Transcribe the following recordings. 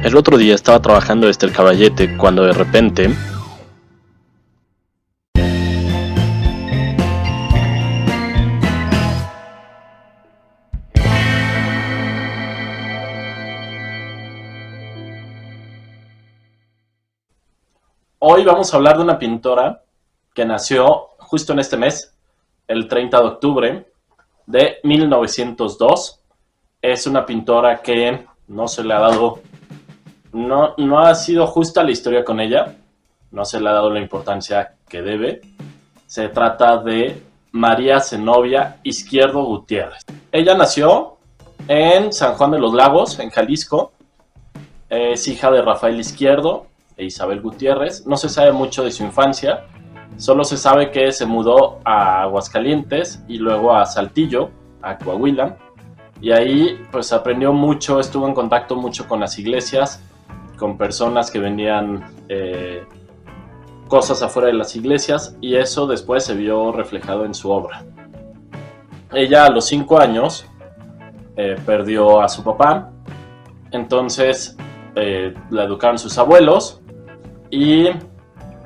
El otro día estaba trabajando desde el caballete cuando de repente... Hoy vamos a hablar de una pintora que nació justo en este mes, el 30 de octubre de 1902. Es una pintora que no se le ha dado, no ha sido justa la historia con ella, no se le ha dado la importancia que debe. Se trata de María Zenobia Izquierdo Gutiérrez. Ella nació en San Juan de los Lagos, en Jalisco. Es hija de Rafael Izquierdo e Isabel Gutiérrez. No se sabe mucho de su infancia, solo se sabe que se mudó a Aguascalientes y luego a Saltillo, a Coahuila, y ahí pues aprendió mucho, estuvo en contacto mucho con las iglesias, con personas que vendían cosas afuera de las iglesias, y eso después se vio reflejado en su obra. Ella a los 5 años perdió a su papá, entonces la educaron sus abuelos, y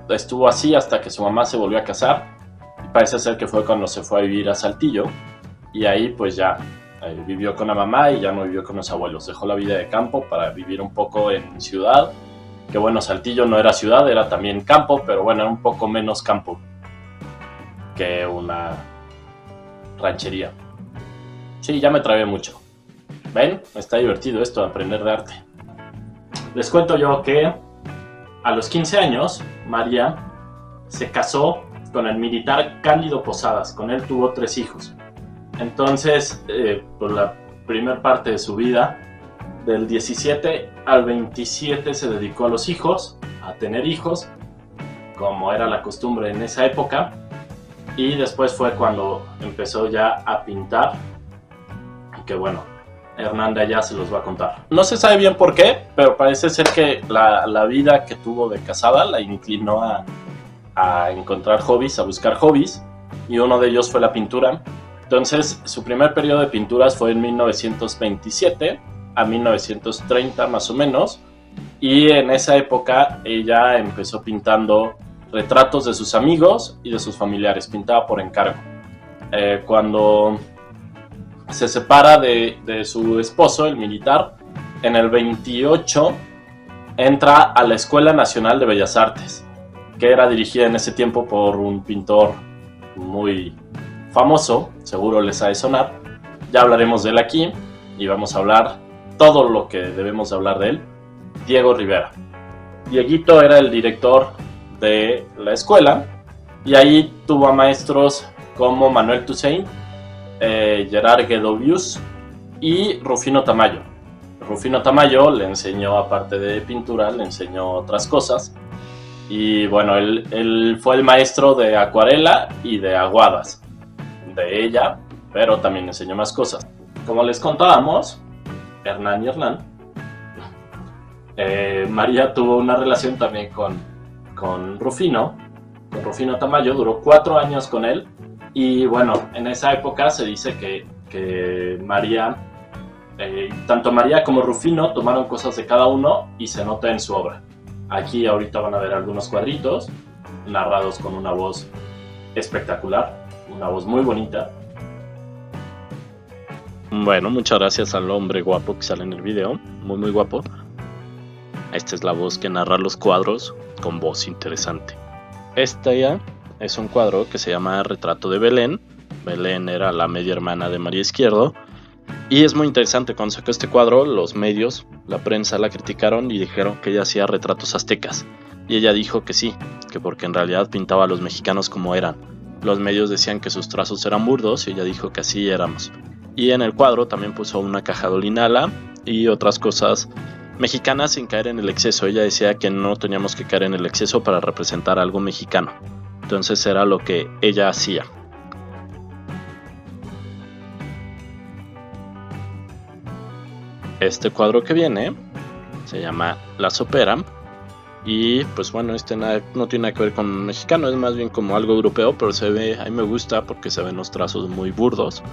estuvo así hasta que su mamá se volvió a casar. Y parece ser que fue cuando se fue a vivir a Saltillo, y ahí pues ya vivió con la mamá y ya no vivió con los abuelos. Dejó la vida de campo para vivir un poco en ciudad, que bueno, Saltillo no era ciudad, era también campo, pero bueno, era un poco menos campo que una ranchería. Sí, ya me trabé mucho. ¿Ven? Está divertido esto de aprender de arte. Les cuento yo que a los 15 años, María se casó con el militar Cándido Posadas. Con él tuvo 3 hijos. Entonces, por la primera parte de su vida, del 17 al 27, se dedicó a los hijos, a tener hijos, como era la costumbre en esa época. Y después fue cuando empezó ya a pintar, que bueno, Hernanda ya se los va a contar. No se sabe bien por qué, pero parece ser que la vida que tuvo de casada la inclinó a encontrar hobbies, a buscar hobbies, y uno de ellos fue la pintura. Entonces, su primer periodo de pinturas fue en 1927 a 1930 más o menos, y en esa época ella empezó pintando retratos de sus amigos y de sus familiares, pintaba por encargo. Cuando se separa de su esposo, el militar, en el 28 entra a la Escuela Nacional de Bellas Artes, que era dirigida en ese tiempo por un pintor muy famoso, seguro les ha de sonar. Ya hablaremos de él aquí y vamos a hablar todo lo que debemos hablar de él. Diego Rivera. Dieguito era el director de la escuela, y ahí tuvo a maestros como Manuel Toussaint, Gerard Guedovius y Rufino Tamayo. Rufino Tamayo le enseñó, aparte de pintura, le enseñó otras cosas. Y bueno, él fue el maestro de acuarela y de aguadas de ella, pero también enseñó más cosas. Como les contábamos, Hernán y Hernán, María tuvo una relación también con Rufino Tamayo, duró 4 años con él. Y bueno, en esa época se dice que María, tanto María como Rufino tomaron cosas de cada uno y se nota en su obra. Aquí ahorita van a ver algunos cuadritos narrados con una voz espectacular, una voz muy bonita. Bueno, muchas gracias al hombre guapo que sale en el video, muy muy guapo. Esta es la voz que narra los cuadros con voz interesante. Esta ya es un cuadro que se llama Retrato de Belén. Belén era la media hermana de María Izquierdo. Y es muy interesante, cuando sacó este cuadro, los medios, la prensa la criticaron y dijeron que ella hacía retratos aztecas. Y ella dijo que sí, que porque en realidad pintaba a los mexicanos como eran. Los medios decían que sus trazos eran burdos y ella dijo que así éramos. Y en el cuadro también puso una caja de olinala y otras cosas mexicanas sin caer en el exceso. Ella decía que no teníamos que caer en el exceso para representar algo mexicano. Entonces era lo que ella hacía. Este cuadro que viene se llama La Sopera. Y pues bueno, no tiene nada que ver con mexicano, es más bien como algo europeo, pero se ve, a mí me gusta porque se ven los trazos muy burdos,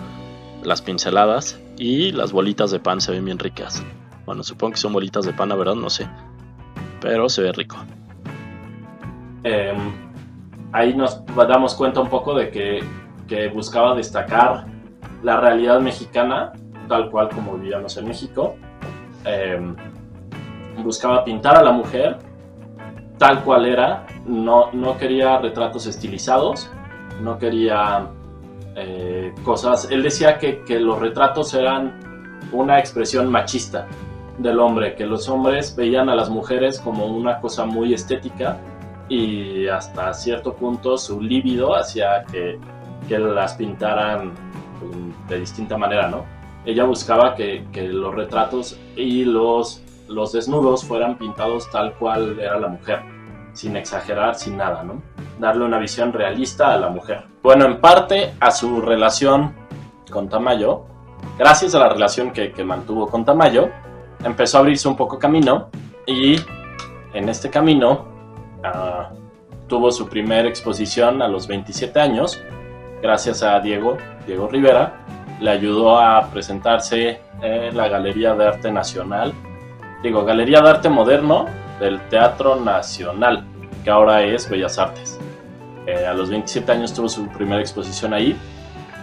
las pinceladas y las bolitas de pan se ven bien ricas. Bueno, supongo que son bolitas de pan, la verdad, no sé. Pero se ve rico. Ahí nos damos cuenta un poco de que buscaba destacar la realidad mexicana, tal cual como vivíamos en México. Buscaba pintar a la mujer tal cual era, no quería retratos estilizados, no quería cosas. Él decía que los retratos eran una expresión machista del hombre, que los hombres veían a las mujeres como una cosa muy estética y hasta cierto punto su líbido hacía que las pintaran de distinta manera, ¿no? Ella buscaba que los retratos y los desnudos fueran pintados tal cual era la mujer, sin exagerar, sin nada, ¿no? Darle una visión realista a la mujer. Bueno, en parte a su relación con Tamayo, gracias a la relación que mantuvo con Tamayo, empezó a abrirse un poco camino y en este camino tuvo su primera exposición a los 27 años, gracias a Diego Rivera. Le ayudó a presentarse en la Galería de Arte Nacional, Galería de Arte Moderno del Teatro Nacional, que ahora es Bellas Artes. A los 27 años tuvo su primera exposición ahí,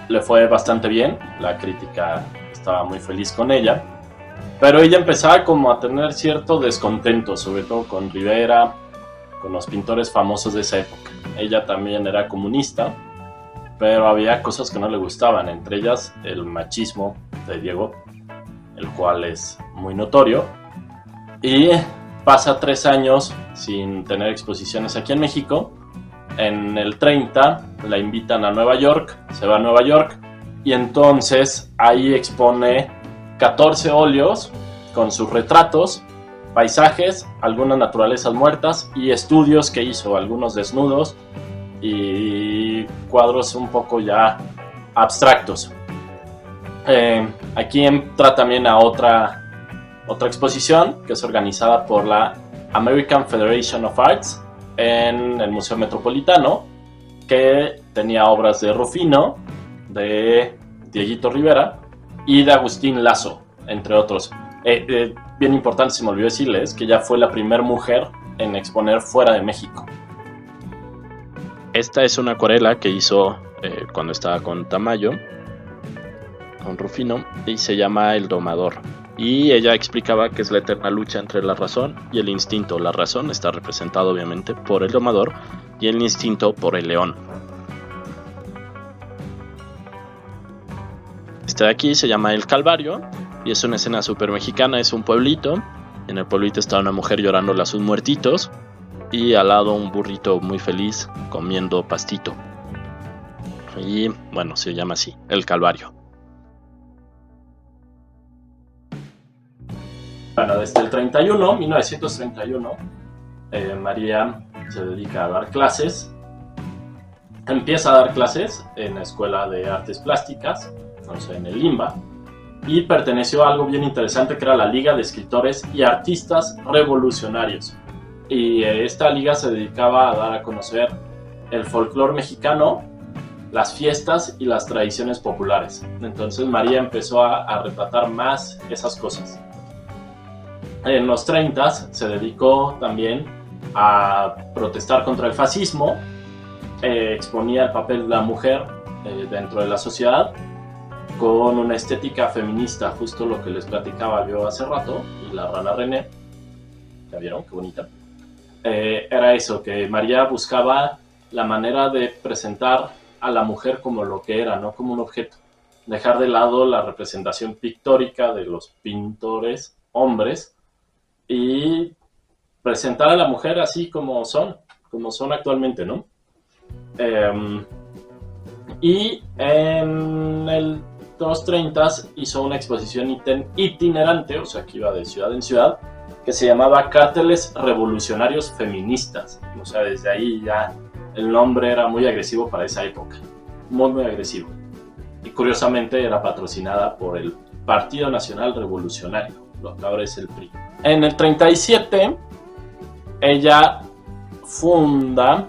le fue bastante bien, la crítica estaba muy feliz con ella, pero ella empezaba como a tener cierto descontento, sobre todo con Rivera, con los pintores famosos de esa época. Ella también era comunista, pero había cosas que no le gustaban, entre ellas el machismo de Diego, el cual es muy notorio, y pasa 3 años sin tener exposiciones aquí en México. En el 30 la invitan a Nueva York, se va a Nueva York, y entonces ahí expone 14 óleos con sus retratos, paisajes, algunas naturalezas muertas y estudios que hizo, algunos desnudos y cuadros un poco ya abstractos. Aquí entra también a otra exposición que es organizada por la American Federation of Arts en el Museo Metropolitano, que tenía obras de Rufino, de Dieguito Rivera y de Agustín Lazo, entre otros. Bien importante, se me olvidó decirles que ella fue la primera mujer en exponer fuera de México. Esta es una acuarela que hizo cuando estaba con Tamayo, con Rufino, y se llama El Domador. Y ella explicaba que es la eterna lucha entre la razón y el instinto. La razón está representada obviamente por el domador y el instinto por el león. Este de aquí se llama El Calvario y es una escena súper mexicana. Es un pueblito. En el pueblito está una mujer llorándole a sus muertitos y al lado un burrito muy feliz comiendo pastito. Y bueno, se llama así, El Calvario. Bueno, desde el 1931, María se dedica a dar clases. Empieza a dar clases en la Escuela de Artes Plásticas, en el Limba, y perteneció a algo bien interesante que era la Liga de Escritores y Artistas Revolucionarios. Y esta liga se dedicaba a dar a conocer el folclore mexicano, las fiestas y las tradiciones populares. Entonces María empezó a retratar más esas cosas. En los 30 se dedicó también a protestar contra el fascismo, exponía el papel de la mujer dentro de la sociedad con una estética feminista, justo lo que les platicaba yo hace rato, y la rana René, ¿ya vieron? Qué bonita. Era eso, que María buscaba la manera de presentar a la mujer como lo que era, no como un objeto. Dejar de lado la representación pictórica de los pintores hombres y presentar a la mujer así como son actualmente, ¿no? Y en los 30 hizo una exposición itinerante, o sea que iba de ciudad en ciudad, que se llamaba Cárteles Revolucionarios Feministas. O sea, desde ahí ya el nombre era muy agresivo para esa época, muy muy agresivo. Y curiosamente era patrocinada por el Partido Nacional Revolucionario, lo que ahora es el PRI. En el 37 ella funda...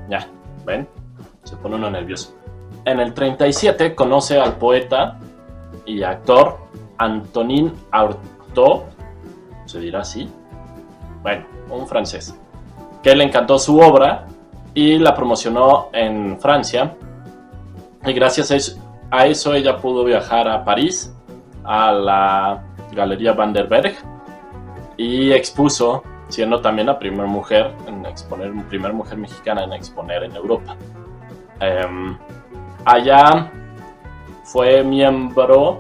Ya, ¿ven? Se pone uno nervioso. En el 37 conoce al poeta y actor Antonin Artaud, se dirá así, bueno, un francés, que le encantó su obra y la promocionó en Francia, y gracias a eso ella pudo viajar a París, a la Galería Van der Berg, y expuso, siendo también la primera mujer mexicana en exponer en Europa. Allá fue miembro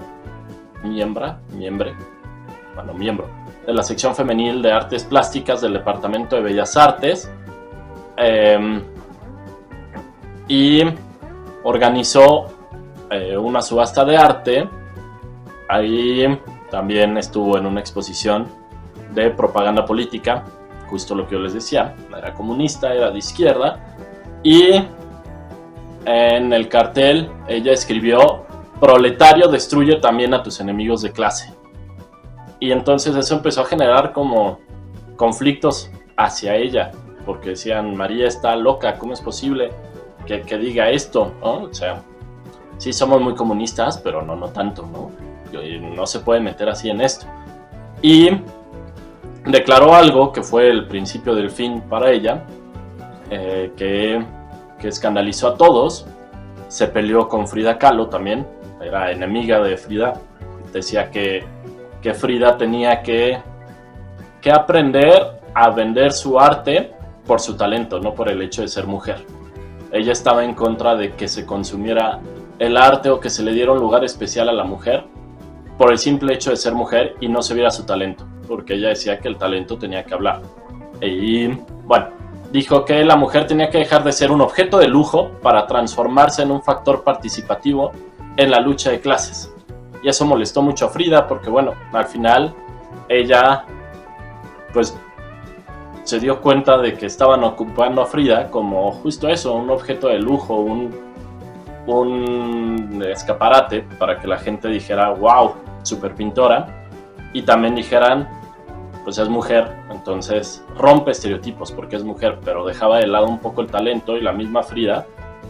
de la sección femenil de artes plásticas del Departamento de Bellas Artes, y organizó una subasta de arte. Ahí también estuvo en una exposición de propaganda política, justo lo que yo les decía, era comunista, era de izquierda, y en el cartel ella escribió: proletario, destruye también a tus enemigos de clase. Y entonces eso empezó a generar como conflictos hacia ella, porque decían: María está loca, ¿cómo es posible que diga esto? ¿No? O sea, sí somos muy comunistas, pero no tanto, ¿no? No se puede meter así en esto. Y declaró algo que fue el principio del fin para ella, que escandalizó a todos. Se peleó con Frida Kahlo también, era enemiga de Frida. Decía que Frida tenía que aprender a vender su arte por su talento, no por el hecho de ser mujer. Ella estaba en contra de que se consumiera el arte o que se le diera un lugar especial a la mujer por el simple hecho de ser mujer y no se viera su talento, porque ella decía que el talento tenía que hablar. Y bueno, dijo que la mujer tenía que dejar de ser un objeto de lujo para transformarse en un factor participativo en la lucha de clases. Y eso molestó mucho a Frida, porque bueno, al final ella pues se dio cuenta de que estaban ocupando a Frida como justo eso, un objeto de lujo, un escaparate para que la gente dijera: wow, super pintora, y también dijeran: pues es mujer, entonces rompe estereotipos porque es mujer, pero dejaba de lado un poco el talento. Y la misma Frida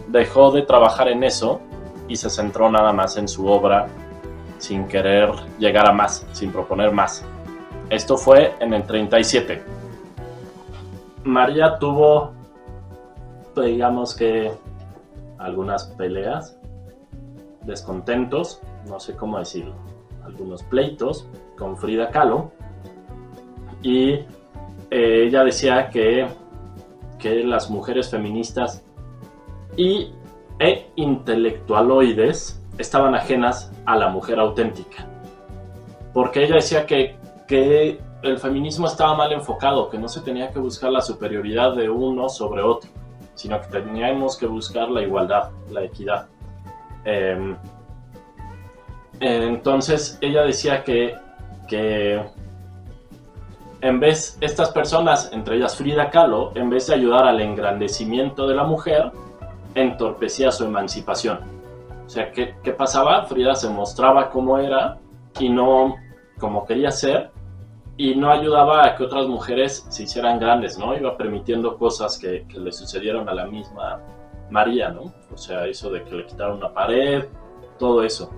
dejó de trabajar en eso y se centró nada más en su obra, sin querer llegar a más, sin proponer más. Esto fue en el 37. María tuvo, digamos que, algunas peleas, descontentos, no sé cómo decirlo, algunos pleitos con Frida Kahlo, y ella decía que las mujeres feministas e intelectualoides estaban ajenas a la mujer auténtica, porque ella decía que el feminismo estaba mal enfocado, que no se tenía que buscar la superioridad de uno sobre otro, sino que teníamos que buscar la igualdad, la equidad. Entonces ella decía que en vez, estas personas, entre ellas Frida Kahlo, en vez de ayudar al engrandecimiento de la mujer, entorpecía su emancipación. O sea, ¿qué pasaba? Frida se mostraba como era y no como quería ser, y no ayudaba a que otras mujeres se hicieran grandes, ¿no? Iba permitiendo cosas que le sucedieron a la misma María, ¿no? O sea, eso de que le quitaron una pared, todo eso.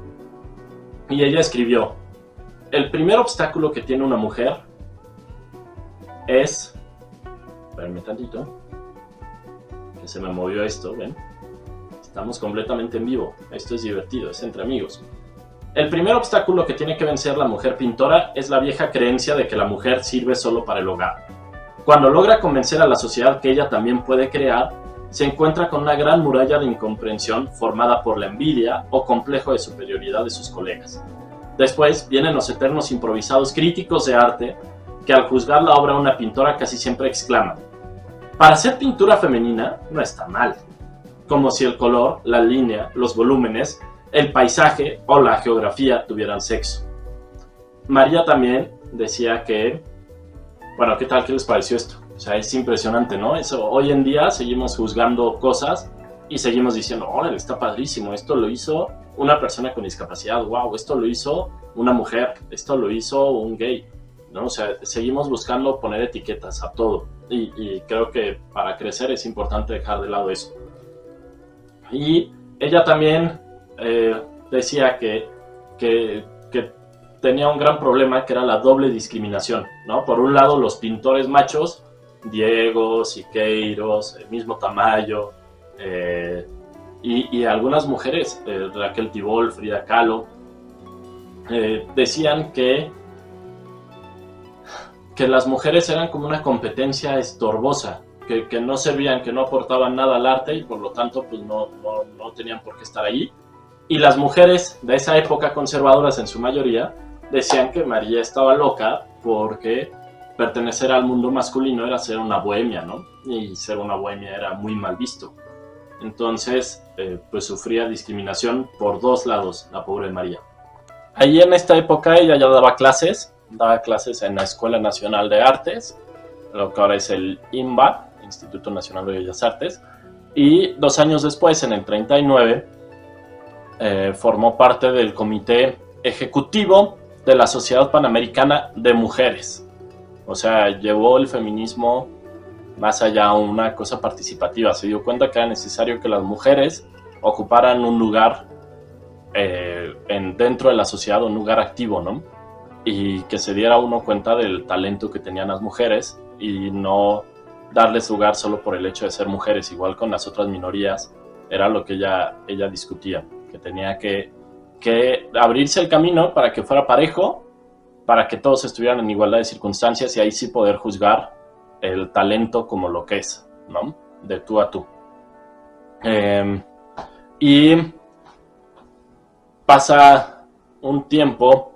Y ella escribió: el primer obstáculo que tiene una mujer es... Espérenme tantito, que se me movió esto, ¿ven? Estamos completamente en vivo, esto es divertido, es entre amigos. El primer obstáculo que tiene que vencer la mujer pintora es la vieja creencia de que la mujer sirve solo para el hogar. Cuando logra convencer a la sociedad que ella también puede crear, se encuentra con una gran muralla de incomprensión formada por la envidia o complejo de superioridad de sus colegas. Después vienen los eternos improvisados críticos de arte que al juzgar la obra de una pintora casi siempre exclaman: para hacer pintura femenina no está mal. Como si el color, la línea, los volúmenes, el paisaje o la geografía tuvieran sexo. María también decía que... Bueno, ¿qué tal? ¿Qué les pareció esto? O sea, es impresionante, ¿no? Eso, hoy en día seguimos juzgando cosas y seguimos diciendo: órale, está padrísimo, esto lo hizo una persona con discapacidad, wow, esto lo hizo una mujer, esto lo hizo un gay, ¿no? O sea, seguimos buscando poner etiquetas a todo, y creo que para crecer es importante dejar de lado eso. Y ella también decía que tenía un gran problema que era la doble discriminación, ¿no? Por un lado, los pintores machos, Diego, Siqueiros, el mismo Tamayo, y algunas mujeres, Raquel Tibol, Frida Kahlo, decían que las mujeres eran como una competencia estorbosa, que no servían, que no aportaban nada al arte y por lo tanto pues no tenían por qué estar allí. Y las mujeres de esa época, conservadoras en su mayoría, decían que María estaba loca porque pertenecer al mundo masculino era ser una bohemia, ¿no? Y ser una bohemia era muy mal visto. Entonces, pues sufría discriminación por dos lados, la pobre María. Ahí en esta época ella ya daba clases en la Escuela Nacional de Artes, lo que ahora es el INBA, Instituto Nacional de Bellas Artes, y 2 años después, en el 39, formó parte del comité ejecutivo de la Sociedad Panamericana de Mujeres. O sea, llevó el feminismo más allá a una cosa participativa. Se dio cuenta que era necesario que las mujeres ocuparan un lugar dentro de la sociedad, un lugar activo, ¿no? Y que se diera uno cuenta del talento que tenían las mujeres y no darles lugar solo por el hecho de ser mujeres. Igual con las otras minorías, era lo que ella discutía, que tenía que abrirse el camino para que fuera parejo, para que todos estuvieran en igualdad de circunstancias y ahí sí poder juzgar el talento como lo que es, ¿no? De tú a tú. Y pasa un tiempo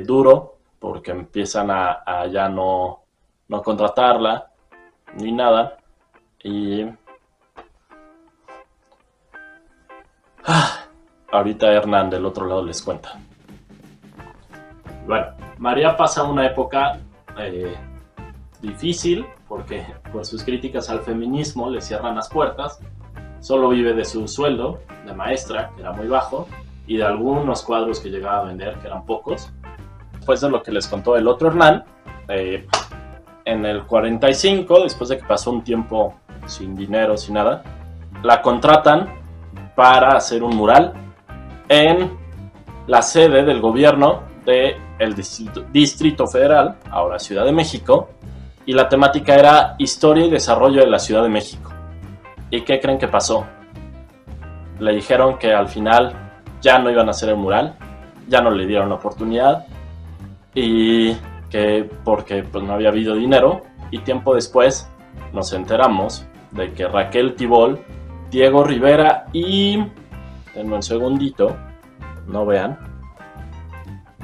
duro porque empiezan a ya no contratarla ni nada y ahorita Hernán del otro lado les cuenta. Bueno, María pasa una época difícil porque por sus críticas al feminismo le cierran las puertas. Solo vive de su sueldo de maestra, que era muy bajo, y de algunos cuadros que llegaba a vender, que eran pocos. Después de lo que les contó el otro Hernán, en el 45, después de que pasó un tiempo sin dinero, sin nada, la contratan para hacer un mural en la sede del gobierno del Distrito Federal, ahora Ciudad de México, y la temática era Historia y Desarrollo de la Ciudad de México. ¿Y qué creen que pasó? Le dijeron que al final ya no iban a hacer el mural, ya no le dieron la oportunidad, y que porque pues no había habido dinero, y tiempo después nos enteramos de que Raquel Tibol, Diego Rivera y... denme un segundito, no vean,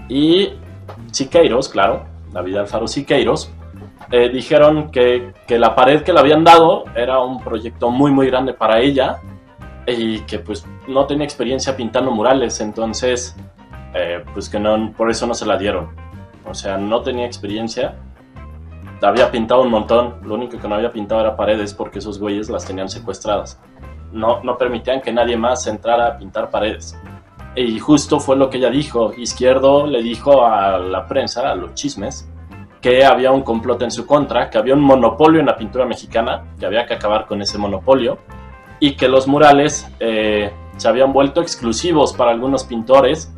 y Siqueiros, claro, David Alfaro Siqueiros, dijeron que la pared que le habían dado era un proyecto muy muy grande para ella y que pues no tenía experiencia pintando murales, entonces pues que no, por eso no se la dieron. O sea, no tenía experiencia, había pintado un montón, lo único que no había pintado era paredes porque esos güeyes las tenían secuestradas. No permitían que nadie más entrara a pintar paredes. Y justo fue lo que ella dijo. Izquierdo le dijo a la prensa, a los chismes, que había un complot en su contra, que había un monopolio en la pintura mexicana, que había que acabar con ese monopolio, y que los murales se habían vuelto exclusivos para algunos pintores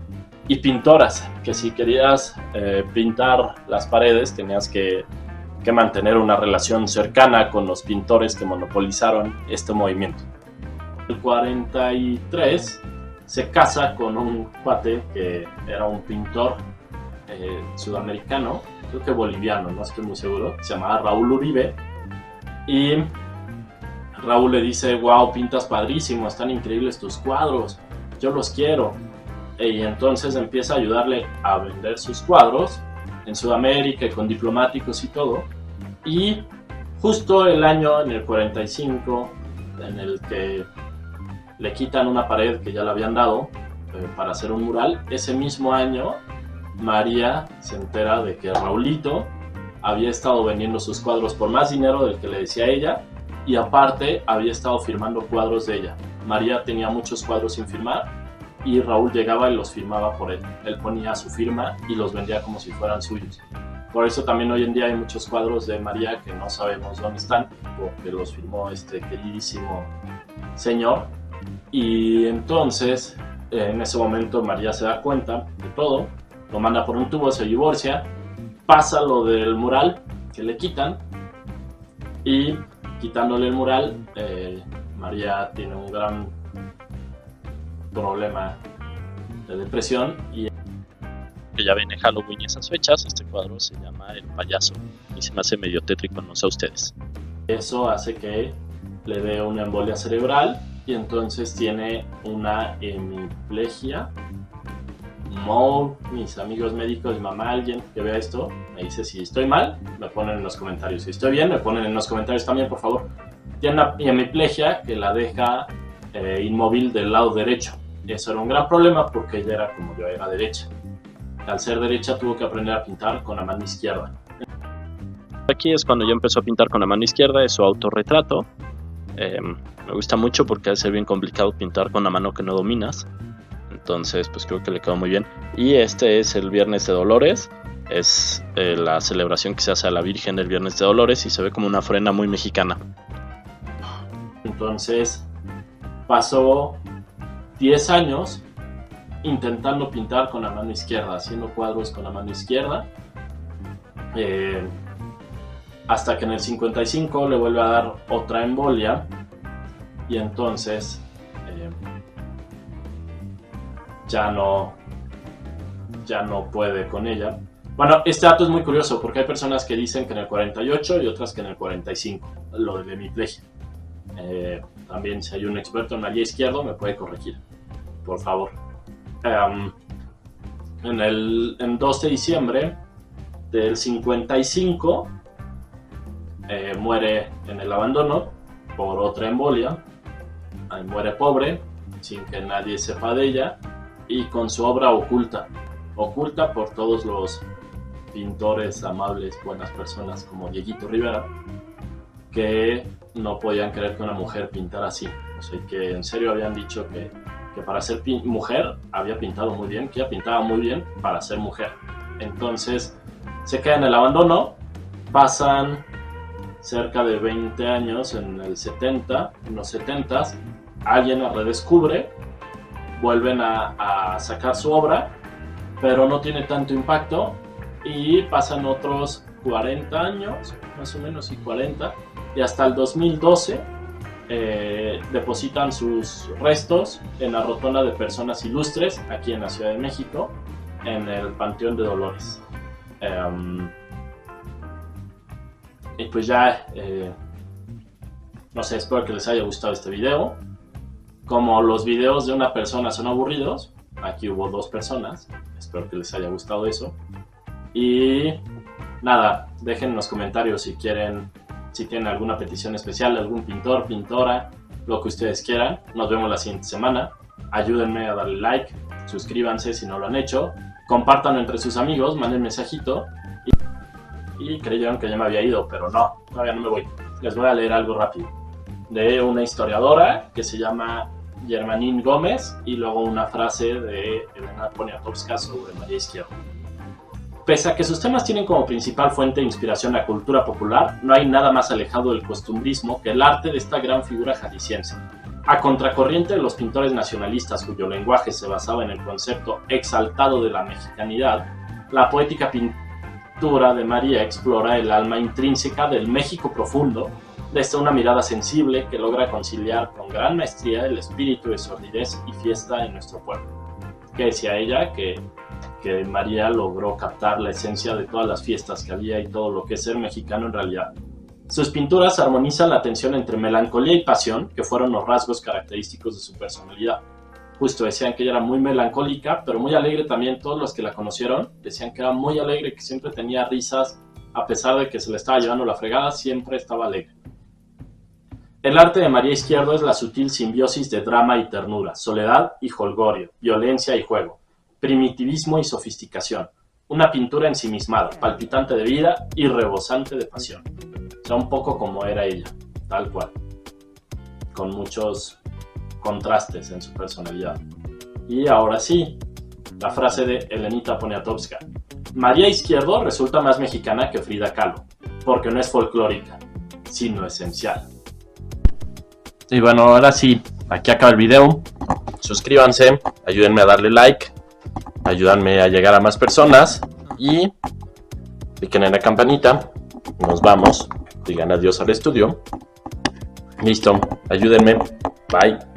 y pintoras, que si querías pintar las paredes tenías que mantener una relación cercana con los pintores que monopolizaron este movimiento. En el 43 se casa con un cuate que era un pintor sudamericano, creo que boliviano, no estoy muy seguro, se llamaba Raúl Uribe, y Raúl le dice: wow, pintas padrísimo, están increíbles tus cuadros, yo los quiero. Y entonces empieza a ayudarle a vender sus cuadros en Sudamérica, con diplomáticos y todo. Y justo el año, en el 45, en el que le quitan una pared que ya le habían dado para hacer un mural, ese mismo año María se entera de que Raulito había estado vendiendo sus cuadros por más dinero del que le decía ella, y aparte había estado firmando cuadros de ella. María tenía muchos cuadros sin firmar y Raúl llegaba y los firmaba por él. Él ponía su firma y los vendía como si fueran suyos. Por eso también hoy en día hay muchos cuadros de María que no sabemos dónde están, porque los firmó este queridísimo señor. Y entonces En ese momento María se da cuenta de todo, lo manda por un tubo, se divorcia, pasa lo del mural que le quitan, y quitándole el mural, María tiene un gran problema de depresión. Y que ya viene Halloween y esas fechas, este cuadro se llama El Payaso y se me hace medio tétrico, no sé a ustedes. eso hace que le dé una embolia cerebral y entonces tiene una hemiplegia. Mis amigos médicos, mamá, alguien que vea esto, me dice si estoy mal, me ponen en los comentarios. Si estoy bien, me ponen en los comentarios también, por favor. Tiene una hemiplegia que la deja inmóvil del lado derecho. Eso era un gran problema porque ella era como yo, era derecha. Al ser derecha tuvo que aprender a pintar con la mano izquierda. Aquí es cuando yo empezó a pintar con la mano izquierda, es su autorretrato. Me gusta mucho porque debe ser bien complicado pintar con la mano que no dominas. Entonces pues creo que le quedó muy bien. Y este es el Viernes de Dolores. Es la celebración que se hace a la Virgen del Viernes de Dolores y se ve como una ofrenda muy mexicana. Entonces pasó 10 años intentando pintar con la mano izquierda, haciendo cuadros con la mano izquierda, hasta que en el 55 le vuelve a dar otra embolia y entonces ya no puede con ella. Bueno, este dato es muy curioso porque hay personas que dicen que en el 48 y otras que en el 45, lo de la hemiplegia. También si hay un experto en María Izquierdo me puede corregir, por favor. En 2 de diciembre del 55 muere en el abandono por otra embolia. Ahí muere pobre, sin que nadie sepa de ella y con su obra oculta por todos los pintores amables, buenas personas como Dieguito Rivera, que no podían creer que una mujer pintara así. O sea, que en serio habían dicho que para ser mujer había pintado muy bien, que ella pintaba muy bien para ser mujer. Entonces se queda en el abandono, pasan cerca de 20 años, en los 70s, alguien la redescubre, vuelven a sacar su obra, pero no tiene tanto impacto y pasan otros 40 años, más o menos, y 40, y hasta el 2012 depositan sus restos en la Rotonda de Personas Ilustres, aquí en la Ciudad de México, en el Panteón de Dolores. Y pues ya, no sé, espero que les haya gustado este video. Como los videos de una persona son aburridos, aquí hubo 2 personas, espero que les haya gustado eso. Y nada, dejen en los comentarios si tienen alguna petición especial, algún pintor, pintora, lo que ustedes quieran. Nos vemos la siguiente semana. Ayúdenme a darle like, suscríbanse si no lo han hecho, compártanlo entre sus amigos, manden mensajito. Y creyeron que ya me había ido, pero no, todavía no me voy. Les voy a leer algo rápido de una historiadora que se llama Germanín Gómez y luego una frase de Elena Poniatowska sobre María Izquierdo. Pese a que sus temas tienen como principal fuente de inspiración la cultura popular, no hay nada más alejado del costumbrismo que el arte de esta gran figura jalisciense. A contracorriente de los pintores nacionalistas cuyo lenguaje se basaba en el concepto exaltado de la mexicanidad, la poética pintura de María explora el alma intrínseca del México profundo desde una mirada sensible que logra conciliar con gran maestría el espíritu de sordidez y fiesta en nuestro pueblo. Que decía ella que María logró captar la esencia de todas las fiestas que había y todo lo que es ser mexicano en realidad. Sus pinturas armonizan la tensión entre melancolía y pasión, que fueron los rasgos característicos de su personalidad. Justo decían que ella era muy melancólica, pero muy alegre también. Todos los que la conocieron decían que era muy alegre, que siempre tenía risas, a pesar de que se le estaba llevando la fregada, siempre estaba alegre. El arte de María Izquierdo es la sutil simbiosis de drama y ternura, soledad y jolgorio, violencia y juego, primitivismo y sofisticación. Una pintura ensimismada, palpitante de vida y rebosante de pasión. O sea, un poco como era ella, tal cual, con muchos contrastes en su personalidad. Y ahora sí, la frase de Elenita Poniatowska. María Izquierdo resulta más mexicana que Frida Kahlo, porque no es folclórica, sino esencial. Y bueno, ahora sí, aquí acaba el video. suscríbanse, ayúdenme a darle like, ayúdenme a llegar a más personas y piquen en la campanita. Nos vamos, digan adiós al estudio. Listo, ayúdenme, bye.